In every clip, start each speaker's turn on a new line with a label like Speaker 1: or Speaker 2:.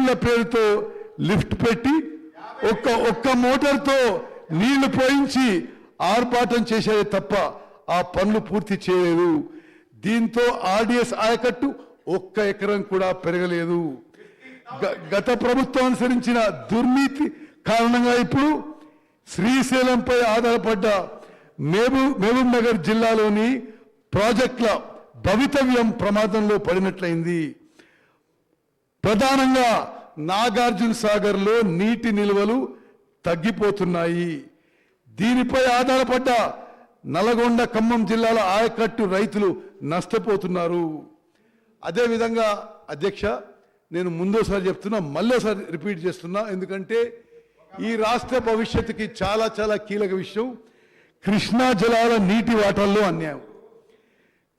Speaker 1: నీళ్ల పేరుతో లిఫ్ట్ పెట్టి ఒక్క మోటార్తో నీళ్లు పోయించి ఆర్భాటం చేసేది తప్ప ఆ పనులు పూర్తి చేయలేదు. దీంతో ఆర్డీఎస్ ఆయకట్టు 1 ఎకరం కూడా పెరగలేదు. గత ప్రభుత్వం అనుసరించిన దుర్నీతి కారణంగా ఇప్పుడు శ్రీశైలంపై ఆధారపడ్డ మహబూబ్ నగర్ జిల్లాలోని ప్రాజెక్టుల భవితవ్యం ప్రమాదంలో పడినట్లయింది. ప్రధానంగా నాగార్జున సాగర్లో నీటి నిల్వలు తగ్గిపోతున్నాయి. దీనిపై ఆధారపడ్డ నల్గొండ, ఖమ్మం జిల్లాల ఆయకట్టు రైతులు నష్టపోతున్నారు. అదేవిధంగా అధ్యక్ష, నేను ముందోసారి చెప్తున్నా, మళ్ళీసారి రిపీట్ చేస్తున్నా, ఎందుకంటే ఈ రాష్ట్ర భవిష్యత్తుకి చాలా చాలా కీలక విషయం. కృష్ణా జలాల నీటి వాటాల్లో అన్యాయం.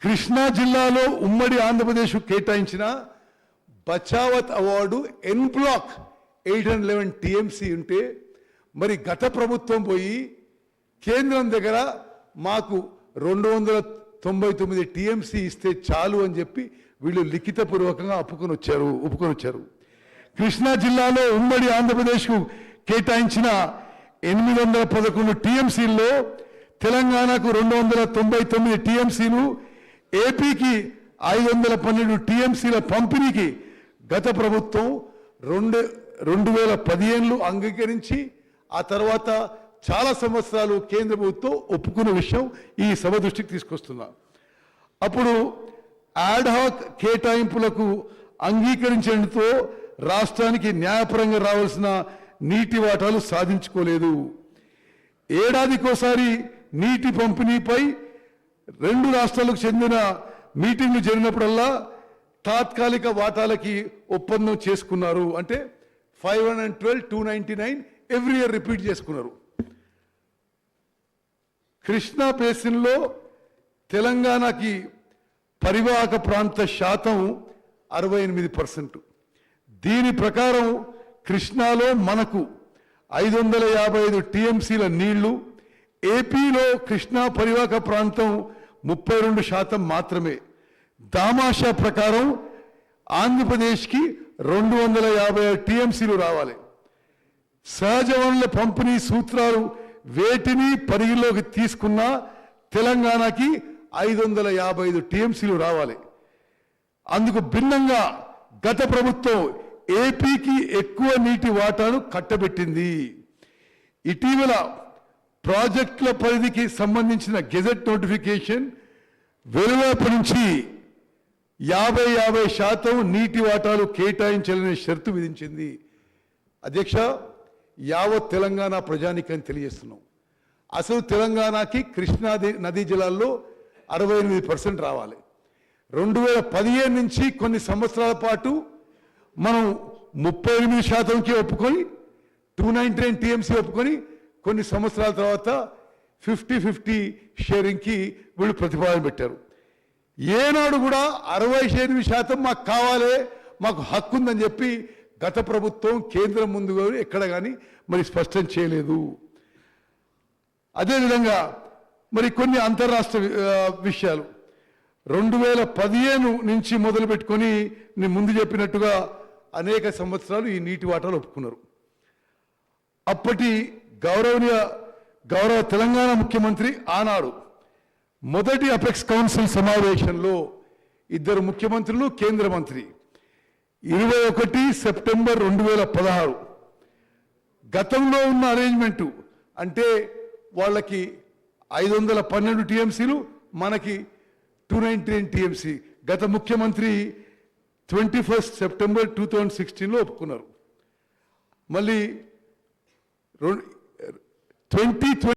Speaker 1: కృష్ణా జిల్లాలో ఉమ్మడి ఆంధ్రప్రదేశ్ కేటాయించిన బచావత్ అవార్డు ఎన్ బ్లాక్ 811 టీఎంసీ ఉంటే, మరి గత ప్రభుత్వం పోయి కేంద్రం దగ్గర మాకు 299 టీఎంసీ ఇస్తే చాలు అని చెప్పి వీళ్ళు లిఖితపూర్వకంగా ఒప్పుకొని వచ్చారు. కృష్ణా జిల్లాలో ఉమ్మడి ఆంధ్రప్రదేశ్కు కేటాయించిన 811 టీఎంసీల్లో తెలంగాణకు 299 టీఎంసీలు, ఏపీకి 512 టీఎంసీల పంపిణీకి గత ప్రభుత్వం 2015లో అంగీకరించి ఆ తర్వాత చాలా సంవత్సరాలు కేంద్ర ప్రభుత్వం ఒప్పుకున్న విషయం ఈ సభ దృష్టికి తీసుకొస్తున్నా. అప్పుడు యాడ్హాక్ కేటాయింపులకు అంగీకరించడంతో రాష్ట్రానికి న్యాయపరంగా రావాల్సిన నీటి వాటాలు సాధించుకోలేదు. ఏడాదికోసారి నీటి పంపిణీపై 2 రాష్ట్రాలకు చెందిన మీటింగ్లు జరిగినప్పుడల్లా తాత్కాలిక వాటాలకి ఒప్పందం చేసుకున్నారు. అంటే 512, 299 ఎవ్రీ ఇయర్ రిపీట్ చేసుకున్నారు. కృష్ణా బేసిన్లో తెలంగాణకి పరివాహక ప్రాంత శాతం 68%. దీని ప్రకారం కృష్ణాలో మనకు 555 టీఎంసీల నీళ్లు, ఏపీలో కృష్ణా పరివాహక ప్రాంతం 32% మాత్రమే. దామాషా ప్రకారం ఆంధ్రప్రదేశ్కి 250 టీఎంసీలు రావాలి. సహజ వనరుల పంపిణీ సూత్రాలు వేటిని పరిగణలోకి తీసుకున్న తెలంగాణకి 555 టీఎంసీలు రావాలి. అందుకు భిన్నంగా గత ప్రభుత్వం ఏపీకి ఎక్కువ నీటి వాటాను కట్టబెట్టింది. ఇటీవల ప్రాజెక్టుల పరిధికి సంబంధించిన గెజెట్ నోటిఫికేషన్ వెలువడినప్పటి నుంచి 50% నీటి వాటాలు కేటాయించాలనే షరతు విధించింది. అధ్యక్ష, యావత్ తెలంగాణ ప్రజానికని తెలియజేస్తున్నాం. అసలు తెలంగాణకి కృష్ణా నదీ జలాల్లో 68% రావాలి. 2015 నుంచి కొన్ని సంవత్సరాల పాటు మనం 38%కి ఒప్పుకొని 299 టీఎంసీ ఒప్పుకొని కొన్ని సంవత్సరాల తర్వాత 50-50 షేరింగ్కి వీళ్ళు ప్రతిపాదన పెట్టారు. ఏనాడు కూడా 68% మాకు కావాలి, మాకు హక్కు ఉందని చెప్పి గత ప్రభుత్వం కేంద్రం ముందు ఎక్కడ కానీ మరి స్పష్టం చేయలేదు. అదేవిధంగా మరి కొన్ని అంతర్రాష్ట్ర విషయాలు 2015 నుంచి మొదలు పెట్టుకొని నేను ముందు చెప్పినట్టుగా అనేక సంవత్సరాలు ఈ నీటి వాటాలు ఒప్పుకున్నారు. అప్పటి గౌరవ తెలంగాణ ముఖ్యమంత్రి ఆనాడు మొదటి అపెక్స్ కౌన్సిల్ సమావేశంలో 2 ముఖ్యమంత్రులు, కేంద్ర మంత్రి 21 సెప్టెంబర్ 2016 గతంలో ఉన్న అరేంజ్మెంటు అంటే వాళ్ళకి 512 టీఎంసీలు, మనకి 299 టీఎంసీ గత ముఖ్యమంత్రి 21 సెప్టెంబర్ 2016లో ఒప్పుకున్నారు. మళ్ళీ 2020